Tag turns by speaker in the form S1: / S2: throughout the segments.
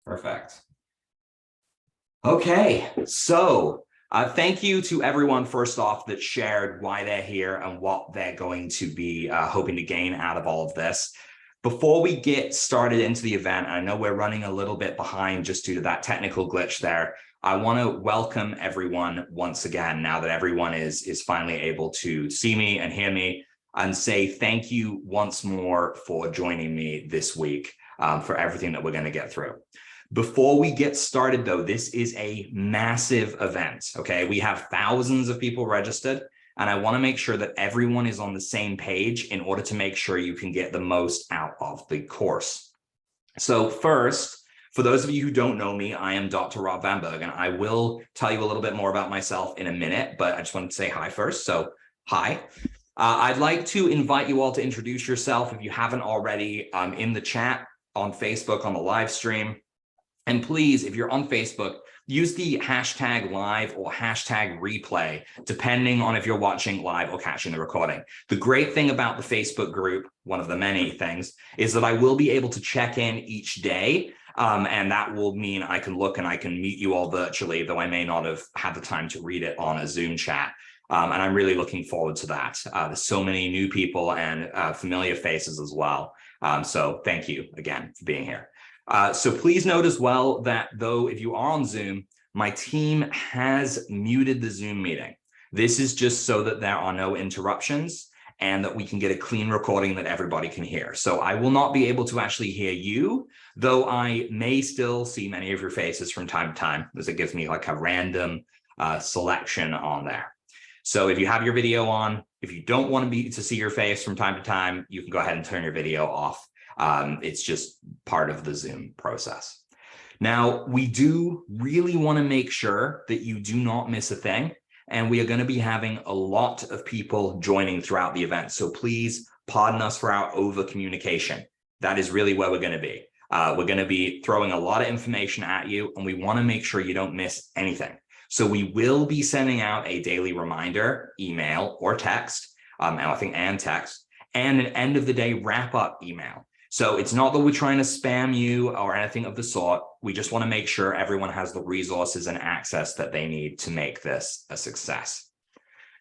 S1: Perfect. Okay, so thank you to everyone, first off, that shared why they're here and what they're going to be hoping to gain out of all of this. Before we get started into the event, I know we're running a little bit behind just due to that technical glitch there. I want to welcome everyone once again, now that everyone is finally able to see me and hear me, and say thank you once more for joining me this week for everything that we're going to get through. Before we get started, though, this is a massive event, okay? We have thousands of people registered, and I want to make sure that everyone is on the same page in order to make sure you can get the most out of the course. So first, for those of you who don't know me, I am Dr. Rob Van Bergen. I will tell you a little bit more about myself in a minute, but I just wanted to say hi first. So hi. I'd like to invite you all to introduce yourself if you haven't already in the chat, on Facebook, on the live stream. And please, if you're on Facebook, use the hashtag live or hashtag replay, depending on if you're watching live or catching the recording. The great thing about the Facebook group, one of the many things, is that I will be able to check in each day. And that will mean I can look and I can meet you all virtually, though I may not have had the time to read it on a Zoom chat. And I'm really looking forward to that. There's so many new people and familiar faces as well. So thank you again for being here. So please note as well that though if you are on Zoom, my team has muted the Zoom meeting. This is just so that there are no interruptions and that we can get a clean recording that everybody can hear. So I will not be able to actually hear you, though I may still see many of your faces from time to time, as it gives me like a random selection on there. So if you have your video on, if you don't want to see your face from time to time, you can go ahead and turn your video off. It's just part of the Zoom process. Now, we do really want to make sure that you do not miss a thing, and we are going to be having a lot of people joining throughout the event. So please pardon us for our over communication. That is really where we're going to be. We're going to be throwing a lot of information at you, and we want to make sure you don't miss anything. So we will be sending out a daily reminder, email or text, and text, and an end of the day wrap up email. So it's not that we're trying to spam you or anything of the sort. We just want to make sure everyone has the resources and access that they need to make this a success.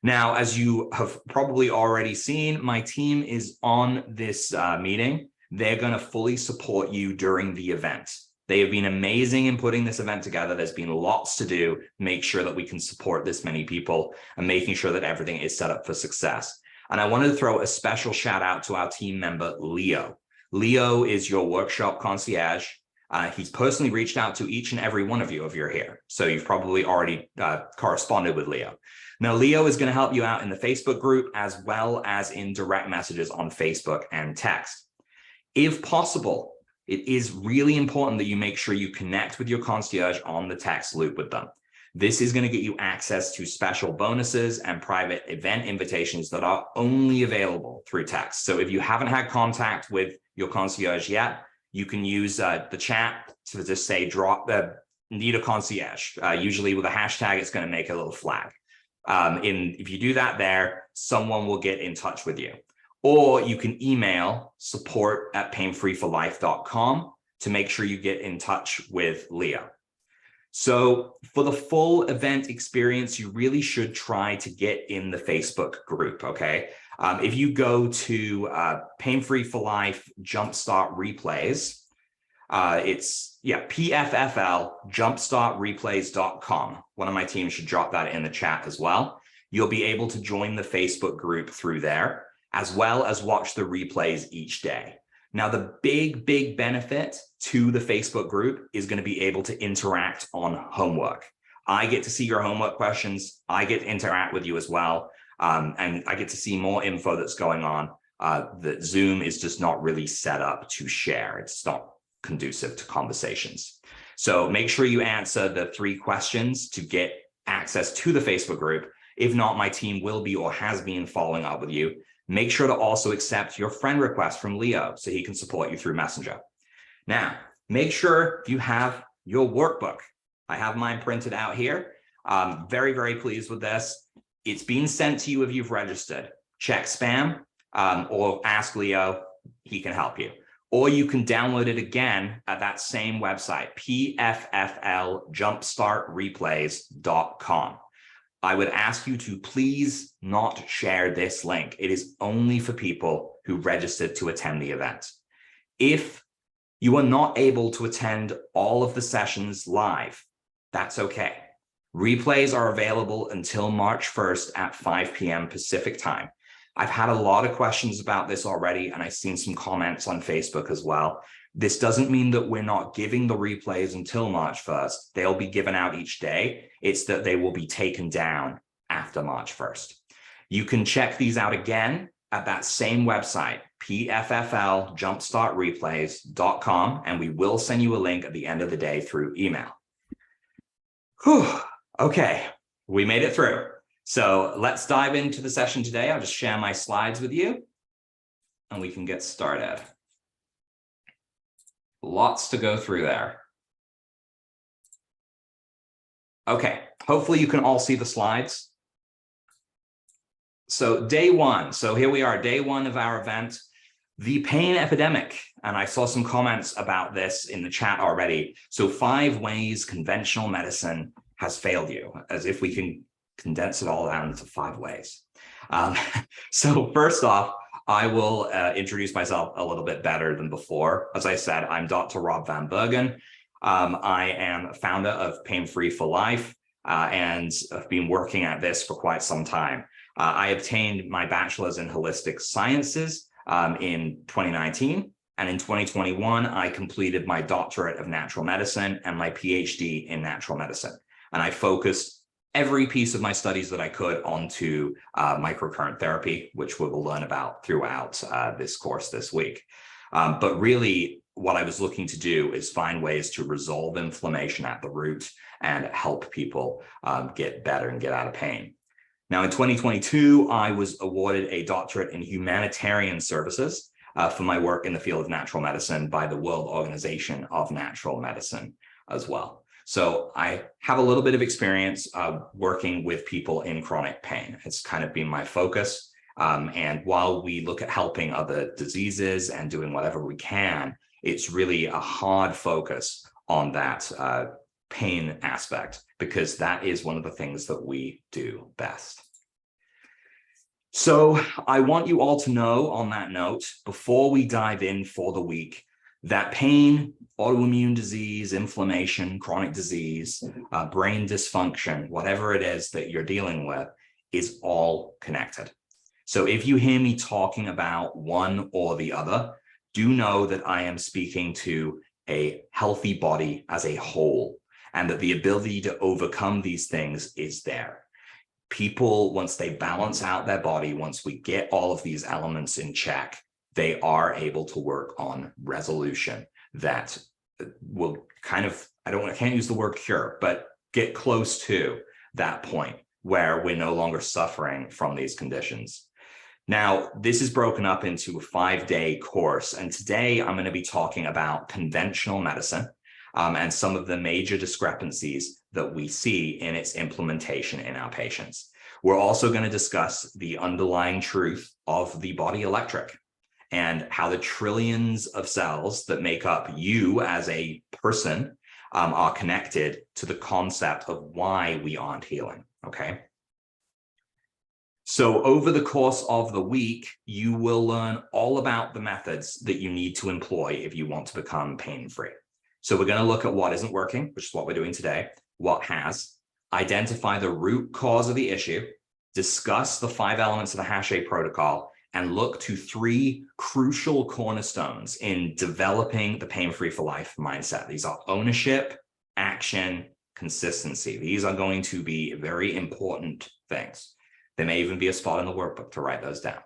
S1: Now, as you have probably already seen, my team is on this meeting. They're going to fully support you during the event. They have been amazing in putting this event together. There's been lots to do, make sure that we can support this many people and making sure that everything is set up for success. And I wanted to throw a special shout out to our team member, Leo. Leo is your workshop concierge. He's personally reached out to each and every one of you if you're here. So you've probably already corresponded with Leo. Now, Leo is going to help you out in the Facebook group as well as in direct messages on Facebook and text. If possible, it is really important that you make sure you connect with your concierge on the text loop with them. This is going to get you access to special bonuses and private event invitations that are only available through text. So if you haven't had contact with your concierge yet, you can use the chat to just say need a concierge. Usually with a hashtag, it's going to make a little flag. If you do that there, someone will get in touch with you. Or you can email support@painfreeforlife.com to make sure you get in touch with Leo. So for the full event experience, you really should try to get in the Facebook group, okay? If you go to Pain Free for Life Jumpstart Replays, it's PFFL jumpstartreplays.com. One of my team should drop that in the chat as well. You'll be able to join the Facebook group through there, as well as watch the replays each day. Now, the big benefit to the Facebook group is going to be able to interact on homework. I get to see your homework questions. I get to interact with you as well. And I get to see more info that's going on. That Zoom is just not really set up to share. It's not conducive to conversations. So make sure you answer the 3 questions to get access to the Facebook group. If not, my team will be or has been following up with you. Make sure to also accept your friend request from Leo so he can support you through Messenger. Now, make sure you have your workbook. I have mine printed out here. I'm very pleased with this. It's been sent to you if you've registered. Check spam or ask Leo, he can help you. or you can download it again at that same website, pffljumpstartreplays.com. I would ask you to please not share this link. It is only for people who registered to attend the event. If you are not able to attend all of the sessions live, that's okay. Replays are available until March 1st at 5 p.m. Pacific time. I've had a lot of questions about this already, and I've seen some comments on Facebook as well. This doesn't mean that we're not giving the replays until March 1st. They'll be given out each day. It's that they will be taken down after March 1st. You can check these out again at that same website, pffljumpstartreplays.com, and we will send you a link at the end of the day through email. Whew. Okay, we made it through. So let's dive into the session today. I'll just share my slides with you and we can get started. Lots to go through there. Okay, hopefully you can all see the slides. So day one, so here we are, day one of our event, the pain epidemic. And I saw some comments about this in the chat already. So 5 ways conventional medicine has failed you, as if we can condense it all down into 5 ways. So first off, I will introduce myself a little bit better than before. As I said, I'm Dr. Rob Van Bergen. I am founder of Pain Free for Life and have been working at this for quite some time. I obtained my bachelor's in holistic sciences in 2019. And in 2021, I completed my doctorate of natural medicine and my PhD in natural medicine. And I focused every piece of my studies that I could onto microcurrent therapy, which we will learn about throughout this course this week. But really, what I was looking to do is find ways to resolve inflammation at the root and help people get better and get out of pain. Now, in 2022, I was awarded a doctorate in humanitarian services for my work in the field of natural medicine by the World Organization of Natural Medicine as well. So I have a little bit of experience working with people in chronic pain. It's kind of been my focus. And while we look at helping other diseases and doing whatever we can, it's really a hard focus on that pain aspect, because that is one of the things that we do best. So I want you all to know on that note, before we dive in for the week, that pain, autoimmune disease, inflammation, chronic disease, brain dysfunction, whatever it is that you're dealing with, is all connected. So if you hear me talking about one or the other, do know that I am speaking to a healthy body as a whole, and that the ability to overcome these things is there. People, once they balance out their body, once we get all of these elements in check, they are able to work on resolution that will kind of, I can't use the word cure, but get close to that point where we're no longer suffering from these conditions. Now, this is broken up into a 5-day course, and today I'm going to be talking about conventional medicine and some of the major discrepancies that we see in its implementation in our patients. We're also going to discuss the underlying truth of the body electric and how the trillions of cells that make up you as a person are connected to the concept of why we aren't healing, okay? So over the course of the week, you will learn all about the methods that you need to employ if you want to become pain-free. So we're going to look at what isn't working, which is what we're doing today, what has, identify the root cause of the issue, discuss the 5 elements of the Hache protocol, and look to 3 crucial cornerstones in developing the pain-free for life mindset. These are ownership, action, consistency. These are going to be very important things. There may even be a spot in the workbook to write those down.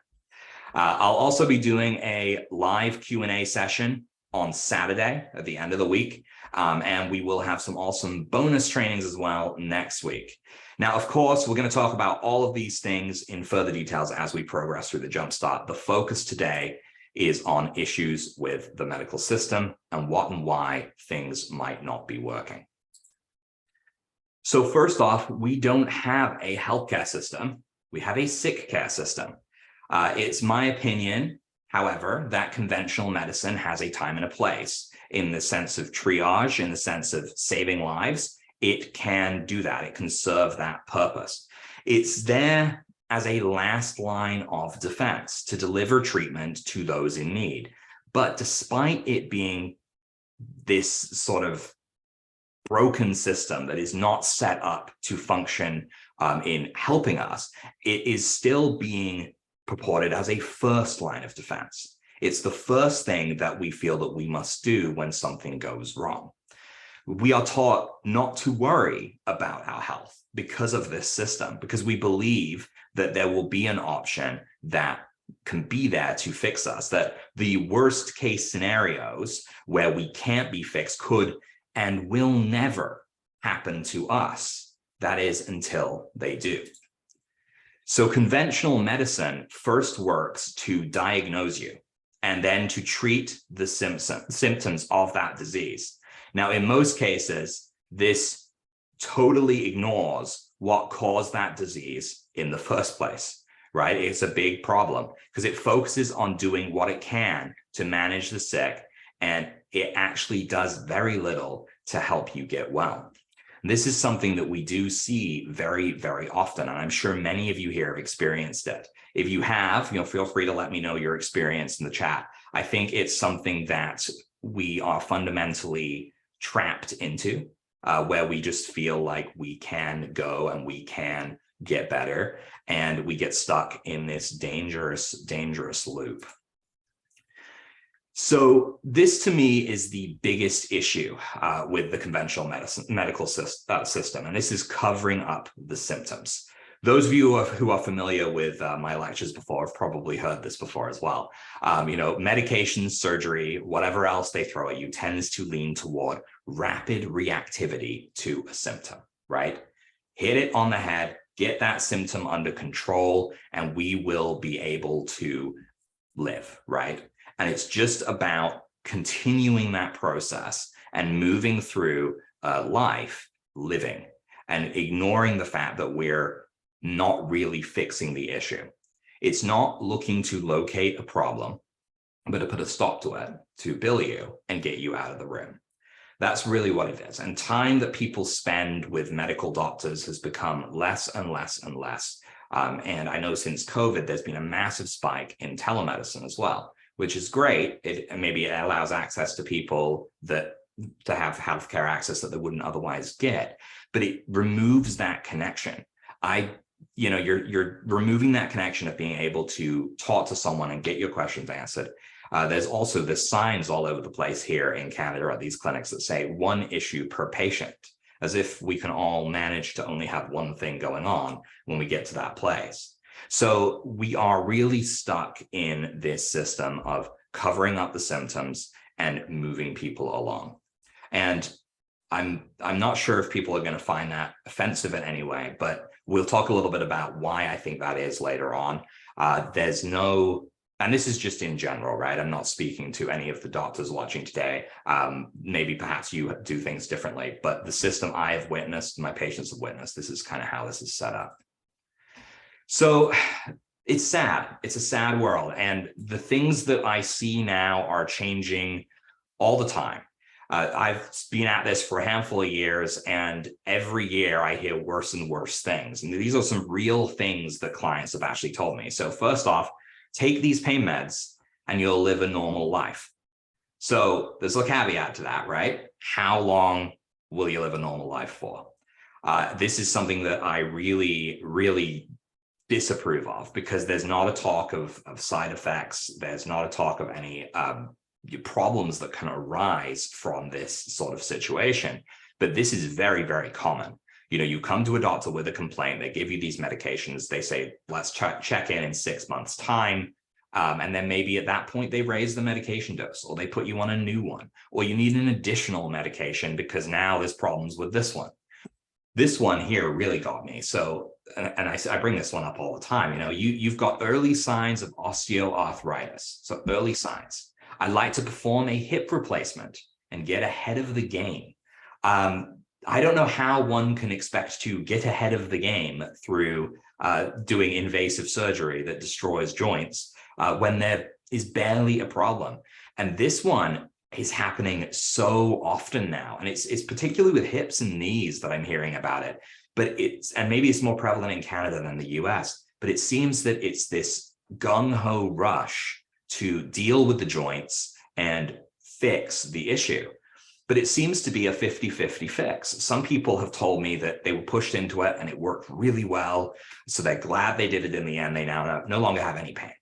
S1: I'll also be doing a live Q&A session on Saturday at the end of the week. And we will have some awesome bonus trainings as well next week. Now, of course, we're going to talk about all of these things in further details as we progress through the Jumpstart. The focus today is on issues with the medical system and what and why things might not be working. So first off, we don't have a healthcare system. We have a sick care system. It's my opinion However, that conventional medicine has a time and a place. In the sense of triage, in the sense of saving lives, it can do that. It can serve that purpose. It's there as a last line of defense to deliver treatment to those in need. But despite it being this sort of broken system that is not set up to function in helping us, it is still being purported as a first line of defense. It's the first thing that we feel that we must do when something goes wrong. We are taught not to worry about our health because of this system, because we believe that there will be an option that can be there to fix us, that the worst case scenarios where we can't be fixed could and will never happen to us. That is, until they do. So conventional medicine first works to diagnose you and then to treat the symptoms of that disease. Now, in most cases, this totally ignores what caused that disease in the first place, right? It's a big problem because it focuses on doing what it can to manage the sick, and it actually does very little to help you get well. And this is something that we do see very, very often, and I'm sure many of you here have experienced it. If you have, feel free to let me know your experience in the chat. I think it's something that we are fundamentally trapped into, where we just feel like we can go and we can get better, and we get stuck in this dangerous, dangerous loop. So this, to me, is the biggest issue with the conventional medical system, and this is covering up the symptoms. Those of you who are familiar with my lectures before have probably heard this before as well. Medication, surgery, whatever else they throw at you tends to lean toward rapid reactivity to a symptom, right? Hit it on the head, get that symptom under control, and we will be able to live, right? And it's just about continuing that process and moving through life, living, and ignoring the fact that we're not really fixing the issue. It's not looking to locate a problem, but to put a stop to it, to bill you and get you out of the room. That's really what it is. And time that people spend with medical doctors has become less and less and less. And I know since COVID, there's been a massive spike in telemedicine as well, which is great. Maybe it allows access to people to have healthcare access that they wouldn't otherwise get, but it removes that connection. You're removing that connection of being able to talk to someone and get your questions answered. There's also the signs all over the place here in Canada at these clinics that say one issue per patient, as if we can all manage to only have one thing going on when we get to that place. So we are really stuck in this system of covering up the symptoms and moving people along. And I'm not sure if people are going to find that offensive in any way, but we'll talk a little bit about why I think that is later on. There's no, and this is just in general, right? I'm not speaking to any of the doctors watching today. Maybe perhaps you do things differently, but the system I have witnessed, my patients have witnessed, this is kind of how this is set up. So it's sad. It's a sad world. And the things that I see now are changing all the time. I've been at this for a handful of years, and every year I hear worse and worse things. And these are some real things that clients have actually told me. So first off, take these pain meds and you'll live a normal life. So there's a caveat to that, right? How long will you live a normal life for? This is something that I really, really disapprove of, because there's not a talk of side effects. There's not a talk of any problems that can arise from this sort of situation. But this is very, very common. You come to a doctor with a complaint, they give you these medications, they say, let's check in 6 months' time. And then maybe at that point, they raise the medication dose, or they put you on a new one, or you need an additional medication because now there's problems with this one. This one here really got me. So, and I bring this one up all the time, you've got early signs of osteoarthritis. So early signs. I'd like to perform a hip replacement and get ahead of the game. I don't know how one can expect to get ahead of the game through doing invasive surgery that destroys joints when they're is barely a problem. And this one is happening so often now. And it's particularly with hips and knees that I'm hearing about it. But and maybe it's more prevalent in Canada than the US, but it seems that it's this gung-ho rush to deal with the joints and fix the issue. But it seems to be a 50-50 fix. Some people have told me that they were pushed into it and it worked really well. So they're glad they did it in the end. They now no longer have any pain.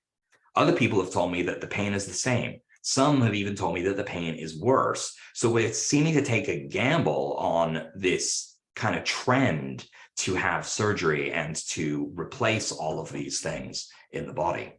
S1: Other people have told me that the pain is the same. Some have even told me that the pain is worse. So we're seeming to take a gamble on this kind of trend to have surgery and to replace all of these things in the body.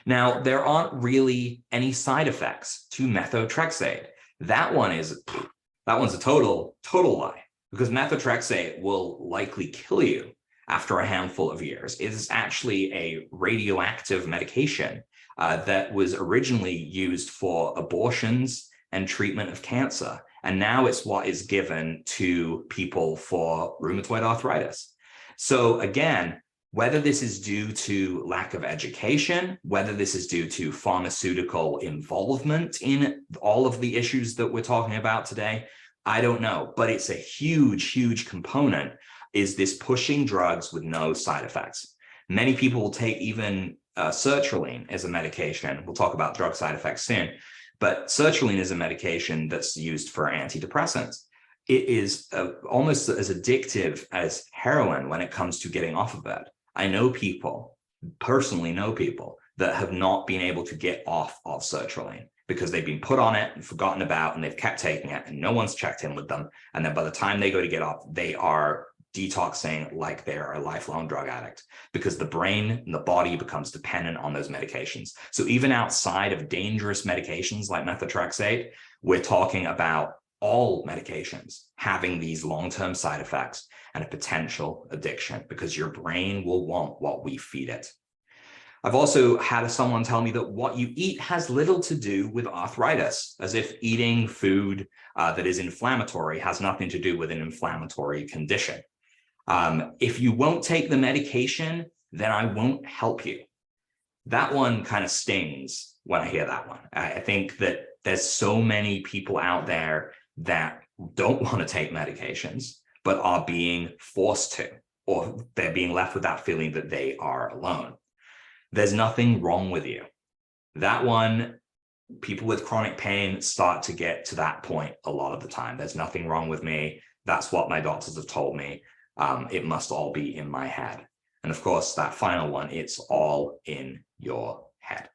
S1: Now, there aren't really any side effects to methotrexate. That one's a total lie, because methotrexate will likely kill you after a handful of years. It is actually a radioactive medication that was originally used for abortions and treatment of cancer. And now it's what is given to people for rheumatoid arthritis. So again, whether this is due to lack of education, whether this is due to pharmaceutical involvement in all of the issues that we're talking about today, I don't know. But it's a huge, huge component, is this pushing drugs with no side effects. Many people will take even sertraline as a medication. We'll talk about drug side effects soon. But sertraline is a medication that's used for antidepressants. It is almost as addictive as heroin when it comes to getting off of it. I know people, personally know people, that have not been able to get off of sertraline because they've been put on it and forgotten about, and they've kept taking it and no one's checked in with them. And then by the time they go to get off, they are detoxing like they're a lifelong drug addict, because the brain and the body becomes dependent on those medications. So even outside of dangerous medications like methotrexate, we're talking about all medications having these long-term side effects and a potential addiction, because your brain will want what we feed it. I've also had someone tell me that what you eat has little to do with arthritis, as if eating food that is inflammatory has nothing to do with an inflammatory condition. If you won't take the medication, then I won't help you. That one kind of stings when I hear that one. I think that there's so many people out there that don't want to take medications, but are being forced to, or they're being left with that feeling that they are alone. There's nothing wrong with you. That one, people with chronic pain start to get to that point a lot of the time. There's nothing wrong with me. That's what my doctors have told me. It must all be in my head. And of course, that final one, it's all in your head.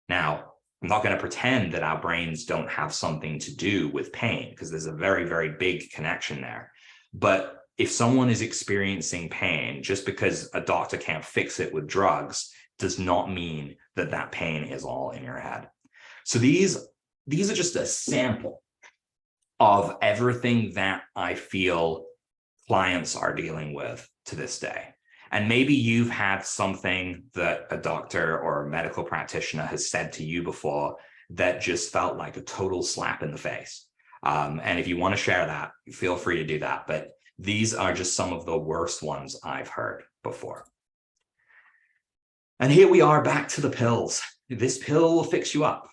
S1: Now, I'm not going to pretend that our brains don't have something to do with pain, because there's a very, very big connection there. But if someone is experiencing pain, just because a doctor can't fix it with drugs does not mean that that pain is all in your head. So these are just a sample of everything that I feel clients are dealing with to this day. And maybe you've had something that a doctor or a medical practitioner has said to you before that just felt like a total slap in the face. And if you want to share that, feel free to do that. But these are just some of the worst ones I've heard before. And here we are back to the pills. This pill will fix you up.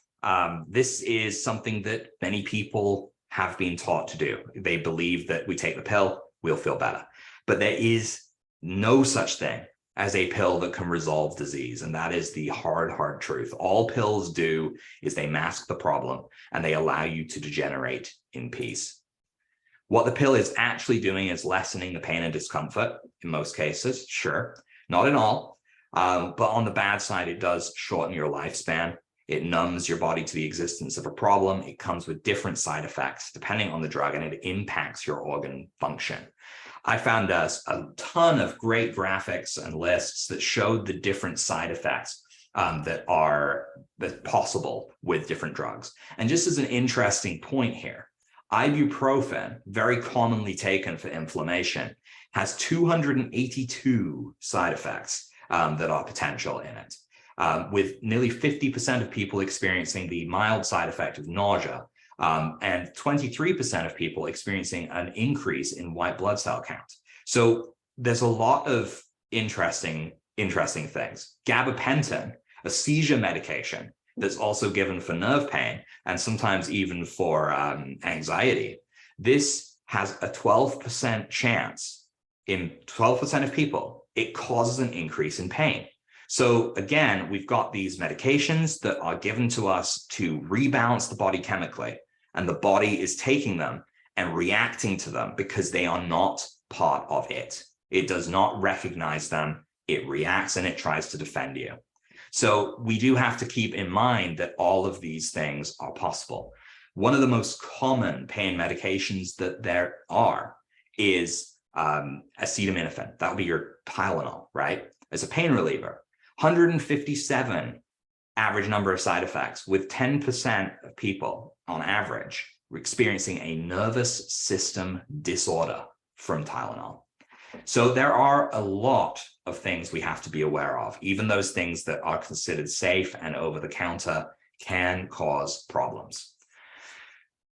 S1: This is something that many people have been taught to do. They believe that we take the pill, we'll feel better. But there is no such thing as a pill that can resolve disease. And that is the hard truth. All pills do is they mask the problem and they allow you to degenerate in peace. What the pill is actually doing is lessening the pain and discomfort in most cases, sure, not in all. But on the bad side, it does shorten your lifespan. It numbs your body to the existence of a problem. It comes with different side effects depending on the drug, and it impacts your organ function. I found a ton of great graphics and lists that showed the different side effects that are possible with different drugs. And just as an interesting point here, ibuprofen, very commonly taken for inflammation, has 282 side effects that are potential in it, with nearly 50% of people experiencing the mild side effect of nausea, and 23% of people experiencing an increase in white blood cell count. So there's a lot of interesting things. Gabapentin, a seizure medication that's also given for nerve pain and sometimes even for anxiety. This has a 12% chance in 12% of people, it causes an increase in pain. So again, we've got these medications that are given to us to rebalance the body chemically, and the body is taking them and reacting to them because they are not part of it. It does not recognize them. It reacts and it tries to defend you. So we do have to keep in mind that all of these things are possible. One of the most common pain medications that there are is acetaminophen. That would be your Tylenol, right? As a pain reliever. 157 average number of side effects, with 10% of people on average experiencing a nervous system disorder from Tylenol. So there are a lot of things we have to be aware of. Even those things that are considered safe and over the counter can cause problems.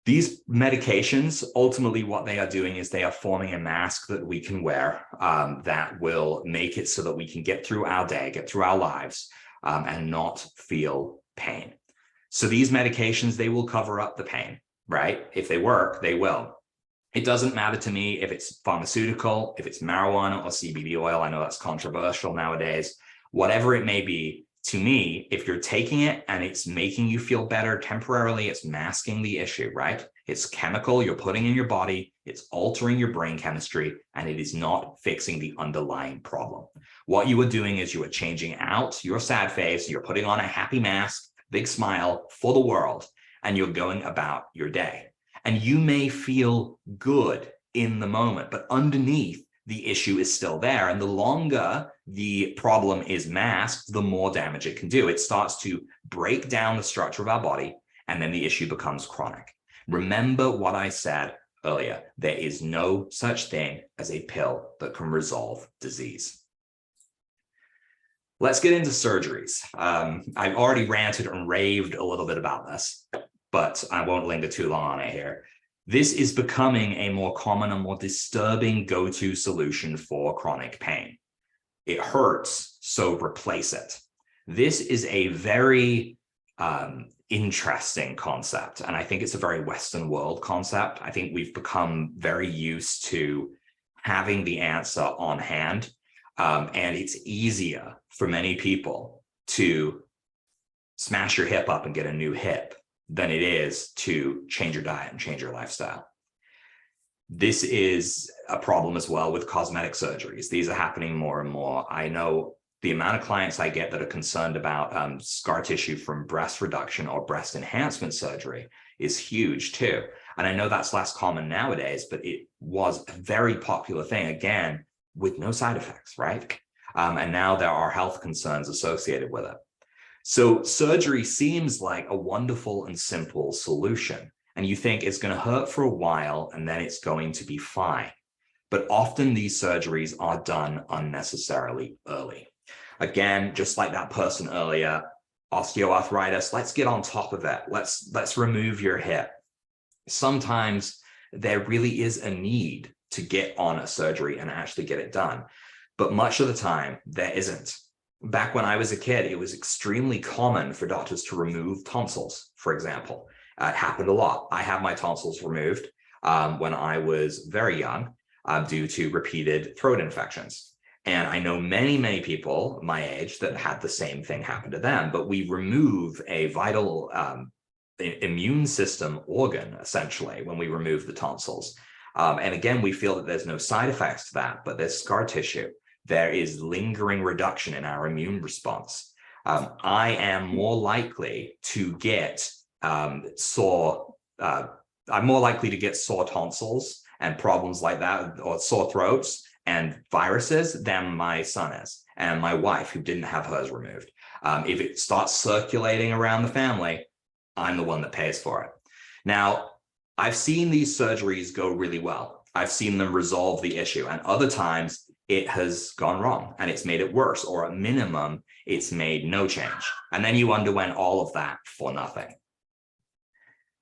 S1: These medications, ultimately what they are doing is they are forming a mask that we can wear that will make it so that we can get through our day, get through our lives, and not feel pain. So these medications, they will cover up the pain, right? If they work, they will. It doesn't matter to me if it's pharmaceutical, if it's marijuana or CBD oil. I know that's controversial nowadays. Whatever it may be, to me, if you're taking it and it's making you feel better temporarily, it's masking the issue, right? It's chemical you're putting in your body, it's altering your brain chemistry, and it is not fixing the underlying problem. What you are doing is you are changing out your sad face, you're putting on a happy mask, big smile for the world, and you're going about your day. And you may feel good in the moment, but underneath, the issue is still there. And the longer the problem is masked, the more damage it can do. It starts to break down the structure of our body, and then the issue becomes chronic. Remember what I said earlier. There is no such thing as a pill that can resolve disease. Let's get into surgeries. I've already ranted and raved a little bit about this, but I won't linger too long on it here. This is becoming a more common and more disturbing go-to solution for chronic pain. It hurts, so replace it. This is a very interesting concept, and I think it's a very Western world concept. I think we've become very used to having the answer on hand, and it's easier for many people to smash your hip up and get a new hip than it is to change your diet and change your lifestyle. This is a problem as well with cosmetic surgeries. These are happening more and more. I know the amount of clients I get that are concerned about scar tissue from breast reduction or breast enhancement surgery is huge too. And I know that's less common nowadays, but it was a very popular thing, again, with no side effects, right? And now there are health concerns associated with it. So surgery seems like a wonderful and simple solution, and you think it's going to hurt for a while and then it's going to be fine. But often these surgeries are done unnecessarily early. Again, just like that person earlier, osteoarthritis, let's get on top of it. Let's remove your hip. Sometimes there really is a need to get on a surgery and actually get it done, but much of the time there isn't. Back when I was a kid, it was extremely common for doctors to remove tonsils, for example. It happened a lot. I had my tonsils removed when I was very young due to repeated throat infections. And I know many, many people my age that had the same thing happen to them, but we remove a vital immune system organ, essentially, when we remove the tonsils. And again, we feel that there's no side effects to that, but there's scar tissue. There is lingering reduction in our immune response. I am more likely to get sore tonsils and problems like that, or sore throats and viruses, than my son is, and my wife, who didn't have hers removed. If it starts circulating around the family, I'm the one that pays for it. Now, I've seen these surgeries go really well. I've seen them resolve the issue, and other times it has gone wrong and it's made it worse, or at minimum, it's made no change. And then you underwent all of that for nothing.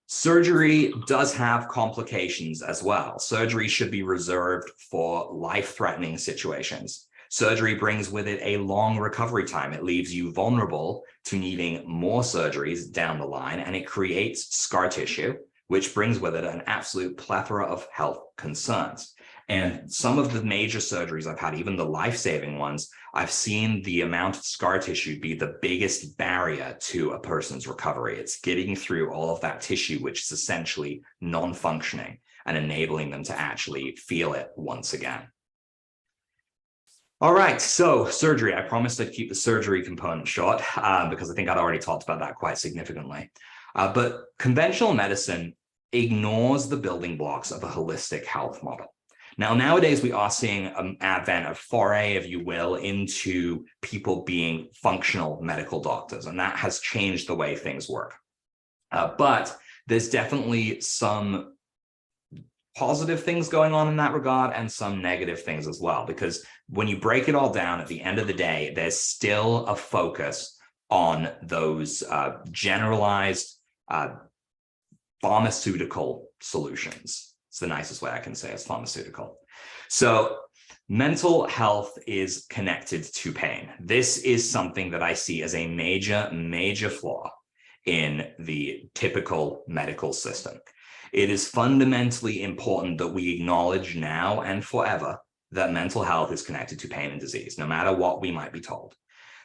S1: Surgery does have complications as well. Surgery should be reserved for life-threatening situations. Surgery brings with it a long recovery time. It leaves you vulnerable to needing more surgeries down the line, and it creates scar tissue, which brings with it an absolute plethora of health concerns. And some of the major surgeries I've had, even the life-saving ones, I've seen the amount of scar tissue be the biggest barrier to a person's recovery. It's getting through all of that tissue, which is essentially non-functioning, and enabling them to actually feel it once again. All right, so surgery. I promised I'd keep the surgery component short because I think I'd already talked about that quite significantly. But conventional medicine ignores the building blocks of a holistic health model. Now, nowadays, we are seeing an advent of foray, if you will, into people being functional medical doctors, and that has changed the way things work. But there's definitely some positive things going on in that regard and some negative things as well, because when you break it all down, at the end of the day, there's still a focus on those generalized pharmaceutical solutions. It's the nicest way I can say it's pharmaceutical. So mental health is connected to pain. This is something that I see as a major flaw in the typical medical system. It is fundamentally important that we acknowledge now and forever that mental health is connected to pain and disease, no matter what we might be told.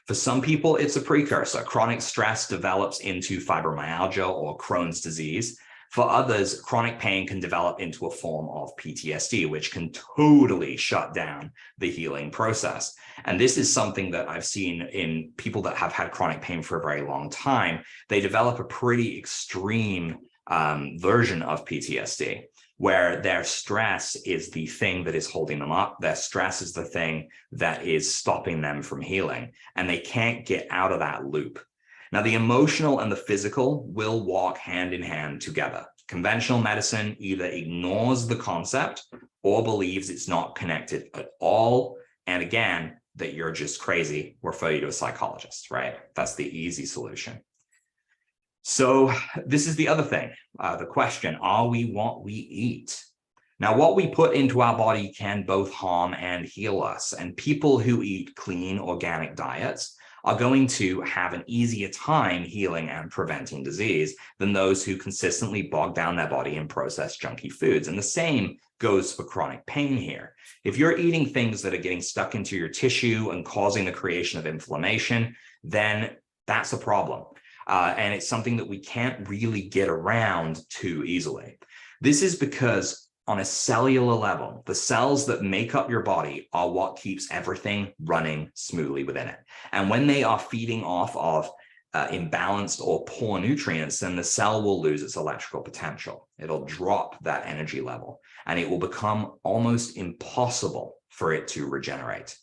S1: For some people, it's a precursor. Chronic stress develops into fibromyalgia or Crohn's disease. For others, chronic pain can develop into a form of PTSD, which can totally shut down the healing process. And this is something that I've seen in people that have had chronic pain for a very long time. They develop a pretty extreme version of PTSD, where their stress is the thing that is holding them up. Their stress is the thing that is stopping them from healing, and they can't get out of that loop. Now, the emotional and the physical will walk hand in hand together. Conventional medicine either ignores the concept or believes it's not connected at all. And again, that you're just crazy, refer you to a psychologist, right? That's the easy solution. So this is the other thing, the question, are we what we eat? Now, what we put into our body can both harm and heal us. And people who eat clean, organic diets are going to have an easier time healing and preventing disease than those who consistently bog down their body in processed junky foods. And the same goes for chronic pain here. If you're eating things that are getting stuck into your tissue and causing the creation of inflammation, then that's a problem. And it's something that we can't really get around too easily. This is because on a cellular level, the cells that make up your body are what keeps everything running smoothly within it. And when they are feeding off of imbalanced or poor nutrients, then the cell will lose its electrical potential. It'll drop that energy level, and it will become almost impossible for it to regenerate.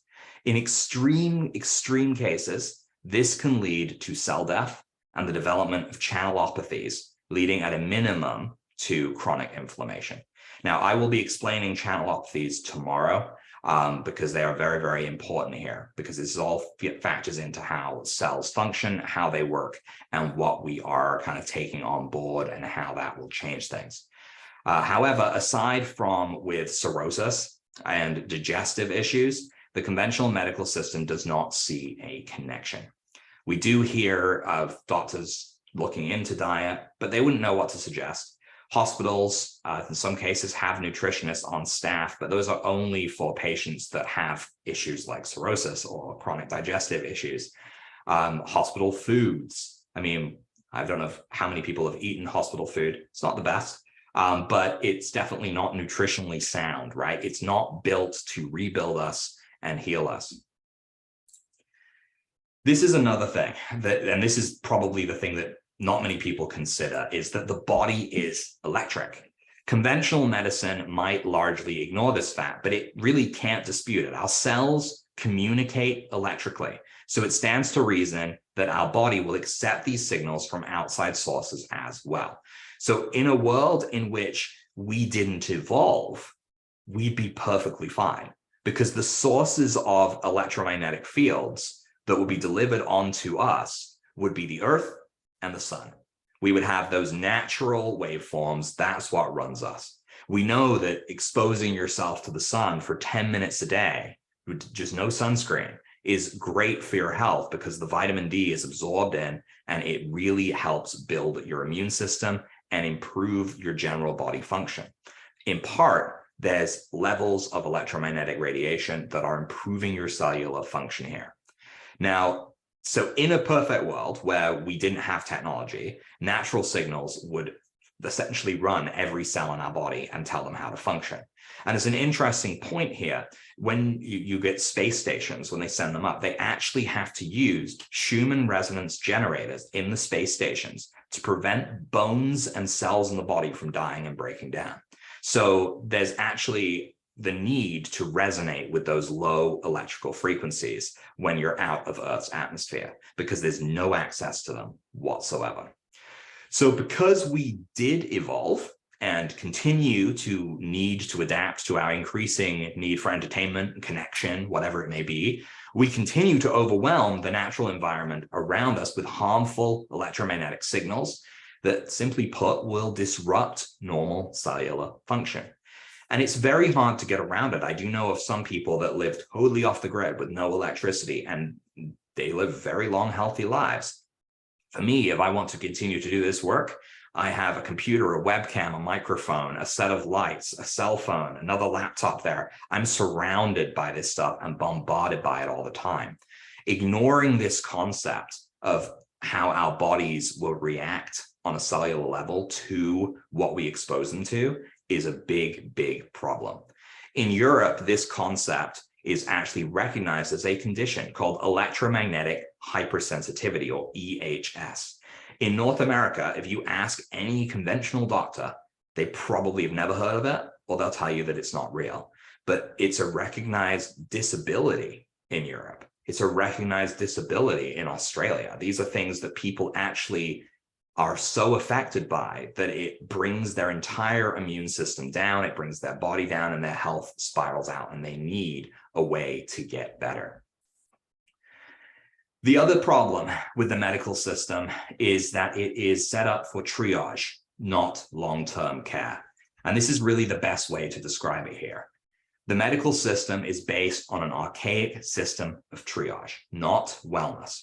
S1: In extreme cases, this can lead to cell death and the development of channelopathies, leading at a minimum to chronic inflammation. Now, I will be explaining channelopathies tomorrow because they are very important here, because this all factors into how cells function, how they work, and what we are kind of taking on board and how that will change things. However, aside from with cirrhosis and digestive issues, the conventional medical system does not see a connection. We do hear of doctors looking into diet, but they wouldn't know what to suggest. Hospitals, in some cases, have nutritionists on staff, but those are only for patients that have issues like cirrhosis or chronic digestive issues. Hospital foods. I mean, I don't know how many people have eaten hospital food. It's not the best, but it's definitely not nutritionally sound, right? It's not built to rebuild us and heal us. This is another thing that, and this is probably the thing that not many people consider, is that the body is electric. Conventional medicine might largely ignore this fact, but it really can't dispute it. Our cells communicate electrically. So it stands to reason that our body will accept these signals from outside sources as well. So in a world in which we didn't evolve, we'd be perfectly fine, because the sources of electromagnetic fields that would be delivered onto us would be the earth and the sun. We would have those natural waveforms. That's what runs us. We know that exposing yourself to the sun for 10 minutes a day just no sunscreen, is great for your health because the vitamin D is absorbed in and it really helps build your immune system and improve your general body function. In part, there's levels of electromagnetic radiation that are improving your cellular function here. Now, so in a perfect world where we didn't have technology, natural signals would essentially run every cell in our body and tell them how to function. And it's an interesting point here. When you get space stations, when they send them up, they actually have to use Schumann resonance generators in the space stations to prevent bones and cells in the body from dying and breaking down. So there's actually the need to resonate with those low electrical frequencies when you're out of Earth's atmosphere, because there's no access to them whatsoever. So because we did evolve and continue to need to adapt to our increasing need for entertainment, connection, whatever it may be, we continue to overwhelm the natural environment around us with harmful electromagnetic signals that, simply put, will disrupt normal cellular function. And it's very hard to get around it. I do know of some people that live totally off the grid with no electricity, and they live very long, healthy lives. For me, if I want to continue to do this work, I have a computer, a webcam, a microphone, a set of lights, a cell phone, another laptop there. I'm surrounded by this stuff and bombarded by it all the time. Ignoring this concept of how our bodies will react on a cellular level to what we expose them to is a big, big problem. In Europe, this concept is actually recognized as a condition called electromagnetic hypersensitivity, or EHS. In North America, if you ask any conventional doctor, they probably have never heard of it, or they'll tell you that it's not real. But it's a recognized disability in Europe. It's a recognized disability in Australia. These are things that people actually are so affected by that it brings their entire immune system down, it brings their body down, and their health spirals out, and they need a way to get better. The other problem with the medical system is that it is set up for triage, not long-term care. And this is really the best way to describe it here. The medical system is based on an archaic system of triage, not wellness.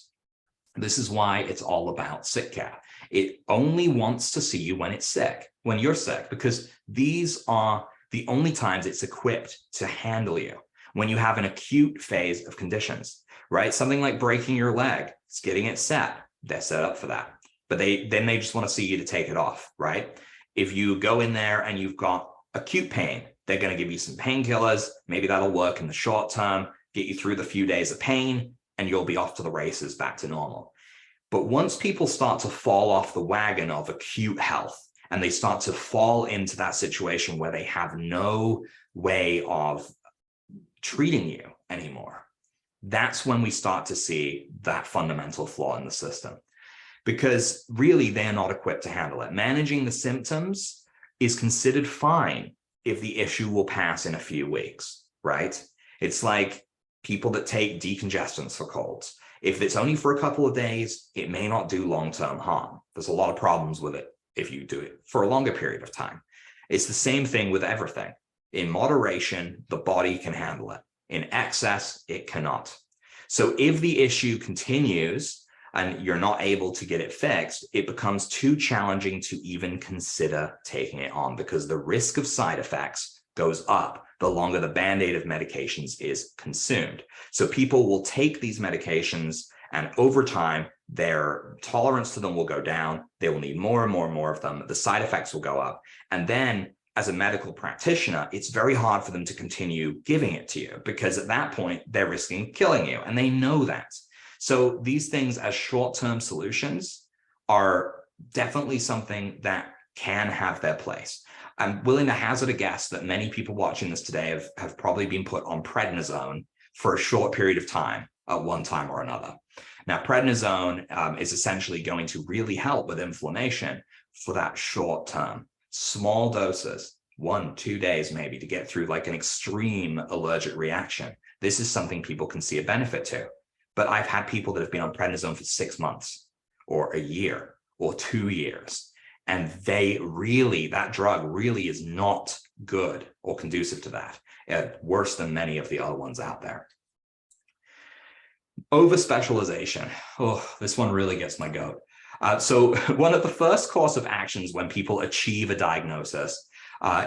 S1: This is why it's all about sick care. It only wants to see you when it's sick, when you're sick, because these are the only times it's equipped to handle you. When you have an acute phase of conditions, right? Something like breaking your leg, it's getting it set. They're set up for that. But then they just want to see you to take it off, right? If you go in there and you've got acute pain, they're going to give you some painkillers. Maybe that'll work in the short term, get you through the few days of pain, and you'll be off to the races, back to normal. But once people start to fall off the wagon of acute health, and they start to fall into that situation where they have no way of treating you anymore, that's when we start to see that fundamental flaw in the system. Because really, they're not equipped to handle it. Managing the symptoms is considered fine if the issue will pass in a few weeks, right? It's like people that take decongestants for colds. If it's only for a couple of days, it may not do long-term harm. There's a lot of problems with it if you do it for a longer period of time. It's the same thing with everything. In moderation, the body can handle it. In excess, it cannot. So if the issue continues and you're not able to get it fixed, it becomes too challenging to even consider taking it on, because the risk of side effects goes up the longer the band-aid of medications is consumed. So people will take these medications, and over time, their tolerance to them will go down. They will need more and more and more of them. The side effects will go up. And then as a medical practitioner, it's very hard for them to continue giving it to you, because at that point, they're risking killing you, and they know that. So these things as short-term solutions are definitely something that can have their place. I'm willing to hazard a guess that many people watching this today have probably been put on prednisone for a short period of time at one time or another. Now, prednisone is essentially going to really help with inflammation for that short term. Small doses, 1-2 days maybe, to get through like an extreme allergic reaction. This is something people can see a benefit to. But I've had people that have been on prednisone for 6 months or a year or 2 years. And that drug really is not good or conducive to that, worse than many of the other ones out there. Over-specialization. Oh, this one really gets my goat. So one of the first course of actions when people achieve a diagnosis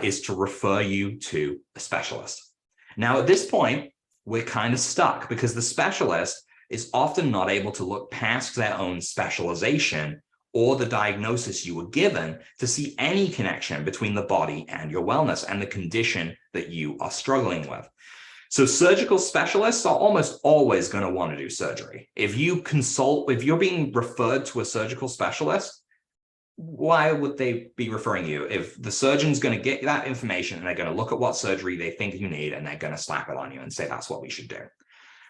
S1: is to refer you to a specialist. Now, at this point, we're kind of stuck because the specialist is often not able to look past their own specialization or the diagnosis you were given to see any connection between the body and your wellness and the condition that you are struggling with. So surgical specialists are almost always going to want to do surgery. If you're being referred to a surgical specialist, why would they be referring you? If the surgeon's going to get that information and they're going to look at what surgery they think you need and they're going to slap it on you and say, that's what we should do.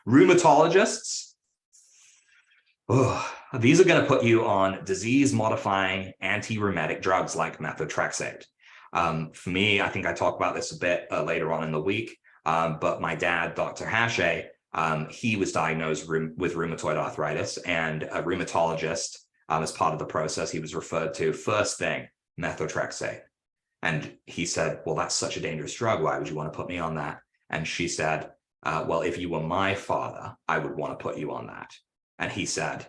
S1: Rheumatologists, these are going to put you on disease-modifying anti-rheumatic drugs like methotrexate. For me, I think I talk about this a bit later on in the week, but my dad, Dr. Hache, he was diagnosed with rheumatoid arthritis, and a rheumatologist, as part of the process, he was referred to first thing, methotrexate. And he said, well, that's such a dangerous drug. Why would you want to put me on that? And she said, well, if you were my father, I would want to put you on that. And he said,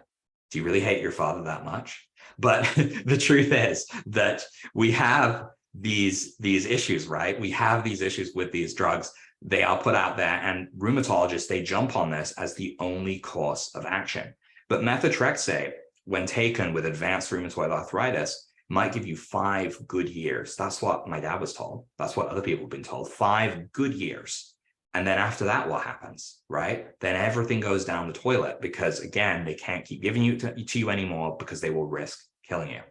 S1: do you really hate your father that much? But the truth is that we have these issues, right? We have these issues with these drugs. They are put out there, and rheumatologists, they jump on this as the only course of action. But methotrexate, when taken with advanced rheumatoid arthritis, might give you 5 good years. That's what my dad was told. That's what other people have been told, 5 good years. And then after that, what happens, right? Then everything goes down the toilet because, again, they can't keep giving you to you anymore because they will risk killing you.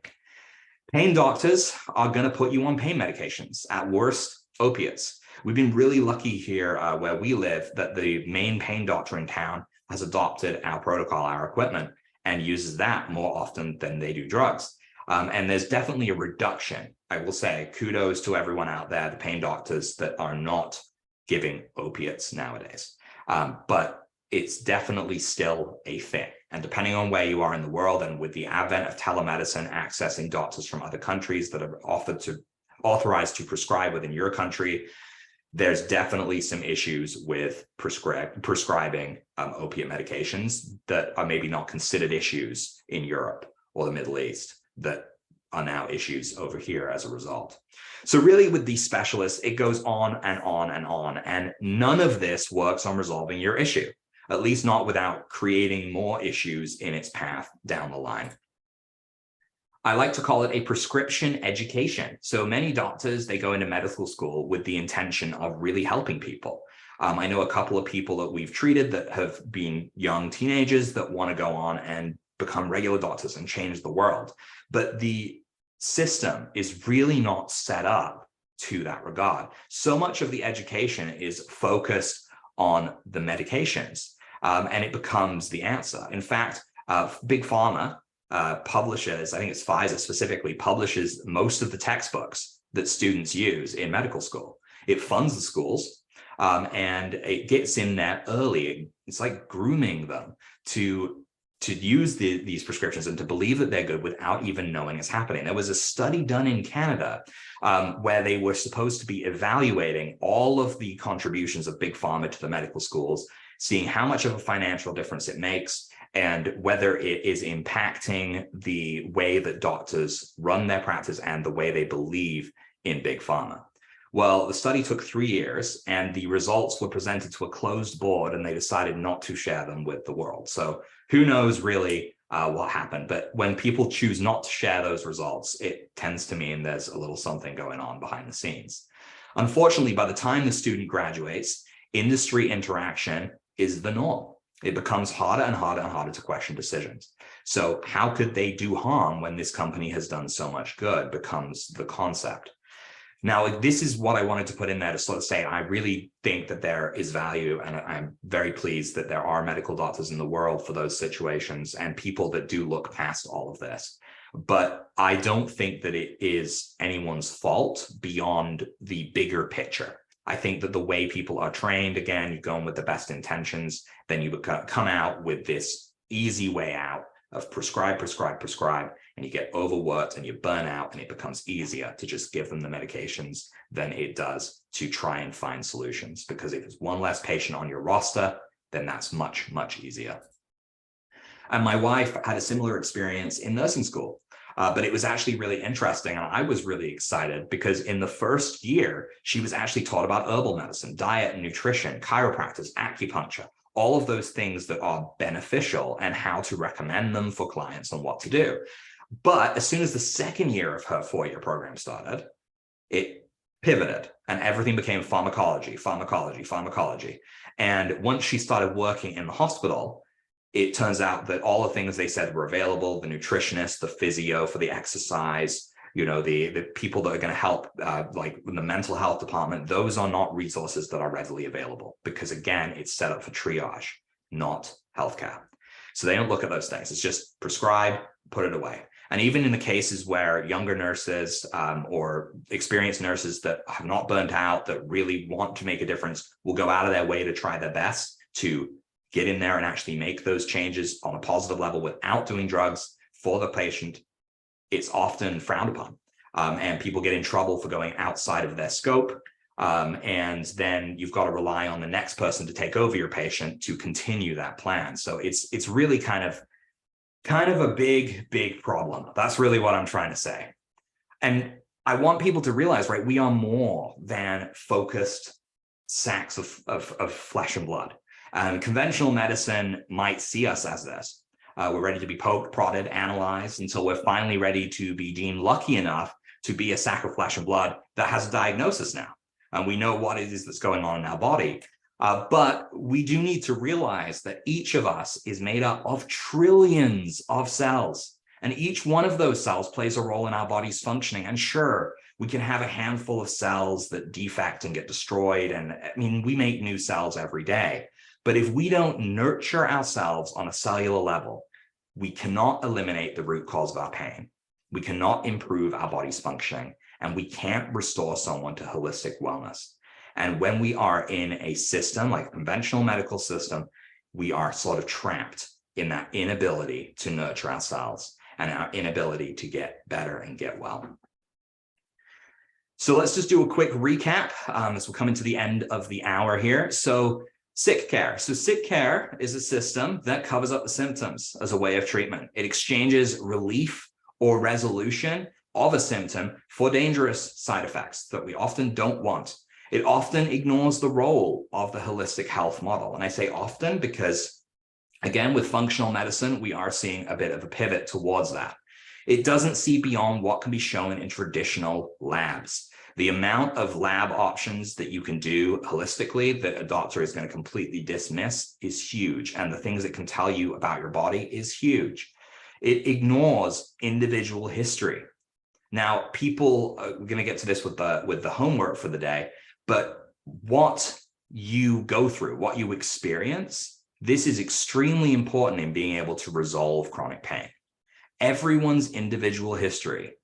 S1: Pain doctors are going to put you on pain medications, at worst, opiates. We've been really lucky here where we live that the main pain doctor in town has adopted our protocol, our equipment, and uses that more often than they do drugs. And there's definitely a reduction. I will say kudos to everyone out there, the pain doctors that are not giving opiates nowadays. But it's definitely still a thing. And depending on where you are in the world, and with the advent of telemedicine, accessing doctors from other countries that are authorized to prescribe within your country, there's definitely some issues with prescribing opiate medications that are maybe not considered issues in Europe or the Middle East that are now issues over here as a result. So really with these specialists, it goes on and on and on, and none of this works on resolving your issue, at least not without creating more issues in its path down the line. I like to call it a prescription education. So many doctors, they go into medical school with the intention of really helping people. I know a couple of people that we've treated that have been young teenagers that want to go on and become regular doctors and change the world. But the system is really not set up to that regard. So much of the education is focused on the medications, and it becomes the answer. In fact, Big Pharma publishes, I think it's Pfizer specifically, publishes most of the textbooks that students use in medical school. It funds the schools, and it gets in there early. It's like grooming them to use these prescriptions and to believe that they're good without even knowing it's happening. There was a study done in Canada where they were supposed to be evaluating all of the contributions of Big Pharma to the medical schools, seeing how much of a financial difference it makes and whether it is impacting the way that doctors run their practice and the way they believe in Big Pharma. Well, the study took 3 years and the results were presented to a closed board, and they decided not to share them with the world. So who knows really what happened, but when people choose not to share those results, it tends to mean there's a little something going on behind the scenes. Unfortunately, by the time the student graduates, industry interaction is the norm. It becomes harder and harder and harder to question decisions. So how could they do harm when this company has done so much good becomes the concept. Now, this is what I wanted to put in there to sort of say, I really think that there is value, and I'm very pleased that there are medical doctors in the world for those situations and people that do look past all of this. But I don't think that it is anyone's fault beyond the bigger picture. I think that the way people are trained, again, you go in with the best intentions, then you come out with this easy way out of prescribe, and you get overworked and you burn out, and it becomes easier to just give them the medications than it does to try and find solutions. Because if there's one less patient on your roster, then that's much, much easier. And my wife had a similar experience in nursing school. But it was actually really interesting. And I was really excited because in the first year, she was actually taught about herbal medicine, diet and nutrition, chiropractors, acupuncture, all of those things that are beneficial and how to recommend them for clients and what to do. But as soon as the second year of her 4-year program started, it pivoted and everything became pharmacology, pharmacology, pharmacology. And once she started working in the hospital, it turns out that all the things they said were available, the nutritionist, the physio for the exercise, the people that are going to help, like in the mental health department, those are not resources that are readily available because, again, it's set up for triage, not healthcare. So they don't look at those things. It's just prescribe, put it away. And even in the cases where younger nurses or experienced nurses that have not burnt out, that really want to make a difference, will go out of their way to try their best to get in there and actually make those changes on a positive level without doing drugs for the patient, it's often frowned upon. And people get in trouble for going outside of their scope. And then you've got to rely on the next person to take over your patient to continue that plan. So it's really kind of a big problem. That's really what I'm trying to say. And I want people to realize, right, we are more than focused sacks of flesh and blood. Conventional medicine might see us as this. We're ready to be poked, prodded, analyzed until we're finally ready to be deemed lucky enough to be a sack of flesh and blood that has a diagnosis now. And we know what it is that's going on in our body. But we do need to realize that each of us is made up of trillions of cells. And each one of those cells plays a role in our body's functioning. And sure, we can have a handful of cells that defect and get destroyed. And I mean, we make new cells every day. But if we don't nurture ourselves on a cellular level, we cannot eliminate the root cause of our pain. We cannot improve our body's functioning, and we can't restore someone to holistic wellness. And when we are in a system like a conventional medical system, we are sort of trapped in that inability to nurture ourselves and our inability to get better and get well. So let's just do a quick recap as we're coming to the end of the hour here. So sick care. So sick care is a system that covers up the symptoms as a way of treatment. It exchanges relief or resolution of a symptom for dangerous side effects that we often don't want. It often ignores the role of the holistic health model. And I say often because, again, with functional medicine, we are seeing a bit of a pivot towards that. It doesn't see beyond what can be shown in traditional labs. The amount of lab options that you can do holistically that a doctor is going to completely dismiss is huge. And the things it can tell you about your body is huge. It ignores individual history. Now, people are going to get to this with the homework for the day, but what you go through, what you experience, this is extremely important in being able to resolve chronic pain. Everyone's individual history,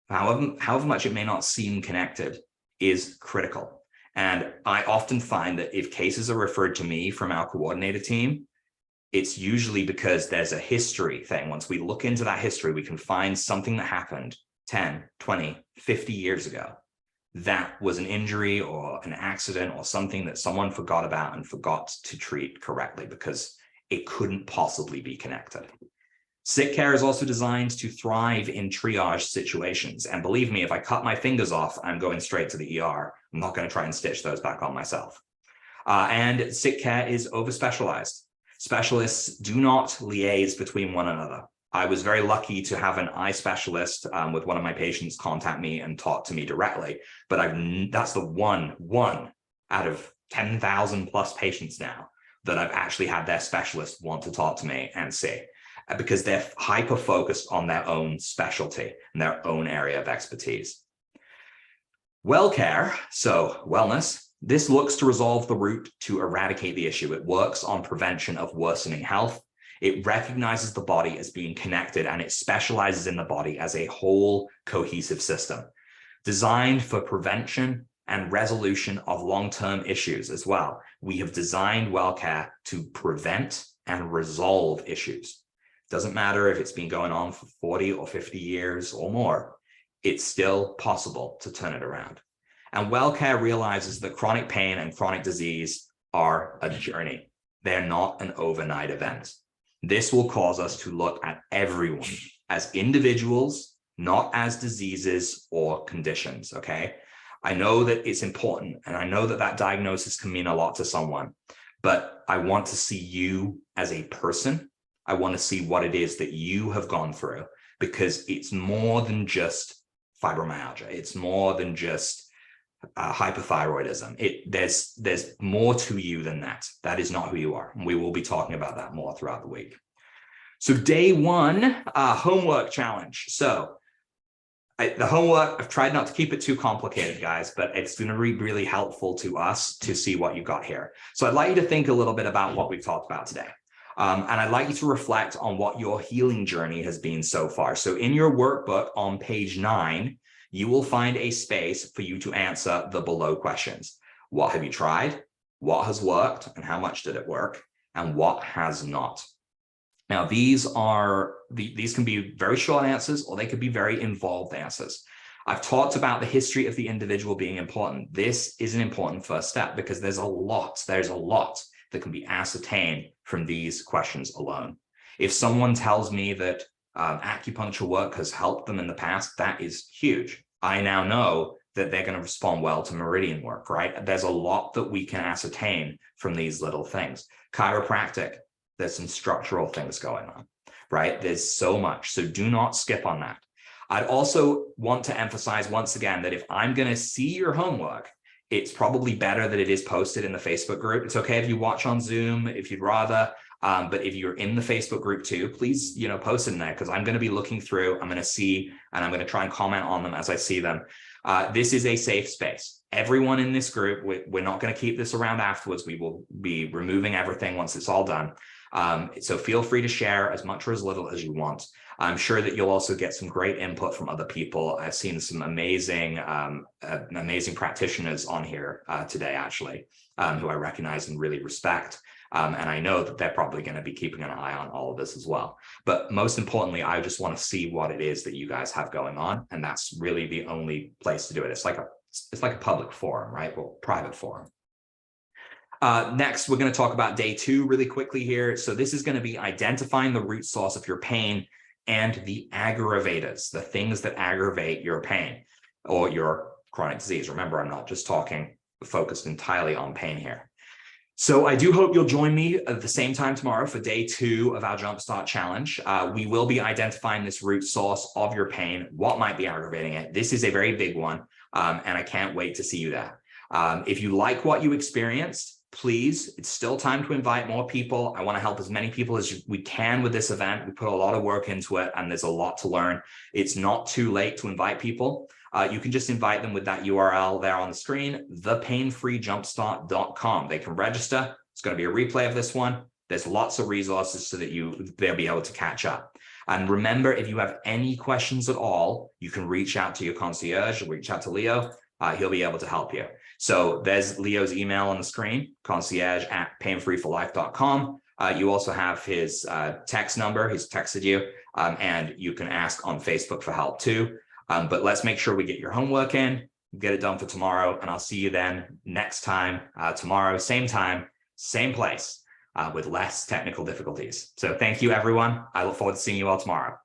S1: however much it may not seem connected, is critical. And I often find that if cases are referred to me from our coordinator team, it's usually because there's a history thing. Once we look into that history, we can find something that happened 10, 20, 50 years ago. That was an injury or an accident or something that someone forgot about and forgot to treat correctly because it couldn't possibly be connected. Sick care is also designed to thrive in triage situations. And believe me, if I cut my fingers off, I'm going straight to the ER. I'm not going to try and stitch those back on myself. And sick care is over-specialized. Specialists do not liaise between one another. I was very lucky to have an eye specialist with one of my patients contact me and talk to me directly, but that's the one out of 10,000 plus patients now that I've actually had their specialist want to talk to me and see, because they're hyper-focused on their own specialty and their own area of expertise. Well care, so wellness, this looks to resolve the root to eradicate the issue. It works on prevention of worsening health. It recognizes the body as being connected, and it specializes in the body as a whole cohesive system, designed for prevention and resolution of long-term issues as well. We have designed well care to prevent and resolve issues. Doesn't matter if it's been going on for 40 or 50 years or more, it's still possible to turn it around. And well care realizes that chronic pain and chronic disease are a journey. They're not an overnight event. This will cause us to look at everyone as individuals, not as diseases or conditions, okay? I know that it's important, and I know that that diagnosis can mean a lot to someone, but I want to see you as a person. I want to see what it is that you have gone through, because it's more than just fibromyalgia. It's more than just hypothyroidism. There's more to you than that. That is not who you are. And we will be talking about that more throughout the week. So day one, homework challenge. So the homework, I've tried not to keep it too complicated, guys, but it's going to be really helpful to us to see what you got here. So I'd like you to think a little bit about what we've talked about today. And I'd like you to reflect on what your healing journey has been so far. So in your workbook on page 9, you will find a space for you to answer the below questions. What have you tried? What has worked? And how much did it work? And what has not? Now, these can be very short answers, or they could be very involved answers. I've talked about the history of the individual being important. This is an important first step, because there's a lot that can be ascertained from these questions alone. If someone tells me that acupuncture work has helped them in the past, that is huge. I now know that they're going to respond well to meridian work, right? There's a lot that we can ascertain from these little things. Chiropractic, there's some structural things going on, right? There's so much. So do not skip on that. I'd also want to emphasize once again that if I'm going to see your homework, it's probably better that it is posted in the Facebook group. It's okay if you watch on Zoom, if you'd rather, but if you're in the Facebook group too, please, post it in there, because I'm going to be looking through, I'm going to see, and I'm going to try and comment on them as I see them. This is a safe space. Everyone in this group, we're not going to keep this around afterwards. We will be removing everything once it's all done. So feel free to share as much or as little as you want. I'm sure that you'll also get some great input from other people. I've seen some amazing practitioners on here today, actually, who I recognize and really respect. And I know that they're probably going to be keeping an eye on all of this as well. But most importantly, I just want to see what it is that you guys have going on. And that's really the only place to do it. It's like a public forum, right? Well, private forum. Next, we're going to talk about day 2 really quickly here. So this is going to be identifying the root source of your pain and the aggravators, the things that aggravate your pain or your chronic disease. Remember, I'm not just focused entirely on pain here. So I do hope you'll join me at the same time tomorrow for day 2 of our Jumpstart challenge. We will be identifying this root source of your pain, what might be aggravating it. This is a very big one, and I can't wait to see you there. If you like what you experienced, please, it's still time to invite more people. I want to help as many people as we can with this event. We put a lot of work into it, and there's a lot to learn. It's not too late to invite people. You can just invite them with that URL there on the screen, thepainfreejumpstart.com. They can register. It's going to be a replay of this one. There's lots of resources so that they'll be able to catch up. And remember, if you have any questions at all, you can reach out to your concierge or reach out to Leo. He'll be able to help you. So there's Leo's email on the screen, concierge@painfreeforlife.com. You also have his text number. He's texted you, and you can ask on Facebook for help too. But let's make sure we get your homework in, get it done for tomorrow, and I'll see you then next time, tomorrow, same time, same place, with less technical difficulties. So thank you, everyone. I look forward to seeing you all tomorrow.